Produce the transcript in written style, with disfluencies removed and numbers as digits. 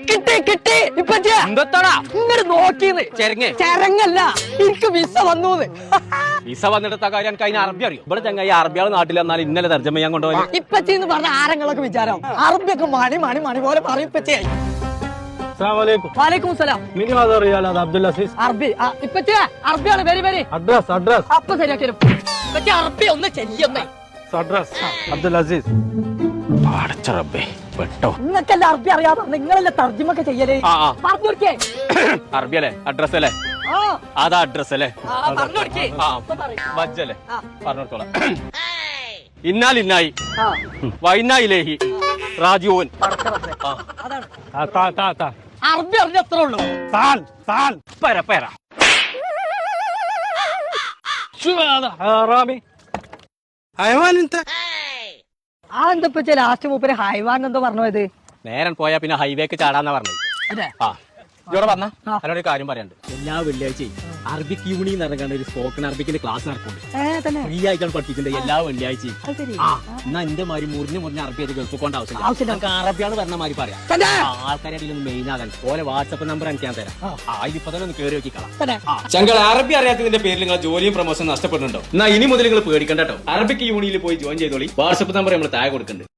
കിട്ടി കിട്ടി ഇപ്പച്ചാ എന്താടാ ഇങ്ങോട്ട് നോക്കിയത് ചരങ്ങല്ല എനിക്ക് വിസ വന്നു വിസ വന്നിട്ട കാര്യം എനിക്ക് അതിന് അറബി അറിയും. ഇവിടെ ചങ്ങായി അറബിയാൾ നാട്ടിൽ വന്നാൽ ഇന്നലെ തർജ്ജമ ചെയ്യാൻ കൊണ്ടുപോയി. ഇപ്പച്ചെന്ന് പറഞ്ഞ ആരങ്ങളൊക്കെ വിചാരം അറബിയൊക്കെ മണി മണി മണി പോലെ പറയും ഇപ്പച്ചേ. വാലേക്കും സലാം. അറബി ഇപ്പച്ചേ അറബിയാണ് വെരി വെരി അപ്പൊ ശരിയാക്കി ഇപ്പച്ചേ അറബി ഒന്ന് ചെല്ലിയൊന്നേ അബ്ദുൽ അസീസ് പെട്ടോ. നിങ്ങൾക്കല്ല അറബി അറിയാതെ നിങ്ങളല്ലേ തർജ്ജമൊക്കെ ചെയ്യലേ പറഞ്ഞു കൊടുക്കേ. അറബി അല്ലേ അഡ്രസ് അല്ലേ അതാ അഡ്രസ് അല്ലേ വജ്ജല്ലേ പറഞ്ഞോളാം. ഇന്നാലിന്നായി വൈനായിലേഹി റാജിഊൻ. അറബി അറിഞ്ഞ എത്ര ഉള്ളൂ പര പര ആ എന്താ ലാസ്റ്റ് മൂപ്പര് ഹൈവാൻ എന്തോ പറഞ്ഞു പോയത്. നേരം പോയാ പിന്നെ ഹൈവേക്ക് ചാടാന്നാ പറഞ്ഞത്. അതെ ഇവിടെ പറഞ്ഞ അതിനൊരു കാര്യം പറയാണ്ട്. എല്ലാ വെള്ളിയാഴ്ചയും അറബിക് യൂണി എന്ന് പറഞ്ഞ ഒരു സ്പോക്കൺ അറബിക്കിന്റെ ക്ലാസ് നടക്കുന്നുണ്ട്. ഫ്രീ ആയിട്ടാണ് പഠിപ്പിക്കുന്നത് എല്ലാ വെള്ളിയാഴ്ചയും. എന്നാ എന്റെ മാതിരി മുറിഞ്ഞ് അറബി ആയിട്ട് ഗൾഫ് കൊണ്ട് ആവശ്യമില്ല. അറബിയാണ് പറഞ്ഞ മാതിരി പറയാം. ആൾക്കാരെ അതിലൊന്ന് മെയിൻ ആകാൻ ഓരോ വാട്സപ്പ് നമ്പർ എനിക്ക് ഞാൻ തരാം. ഇപ്പൊ തന്നെ ഒന്ന് കയറി നോക്കിക്കളാം. ചങ്കൾ അറബി അറിയാത്തതിന്റെ പേരിൽ നിങ്ങൾ ജോലിയും പ്രൊമോഷൻ നഷ്ടപ്പെടുന്നുണ്ടോ? എന്നാ ഇനി മുതൽ നിങ്ങൾ പേടിക്കണ്ട കേട്ടോ. അറബിക് യൂണിയിൽ പോയി ജോയിൻ ചെയ്തോളി. വാട്സപ്പ് നമ്പർ നമ്മൾ താഴെ കൊടുക്കുന്നുണ്ട്.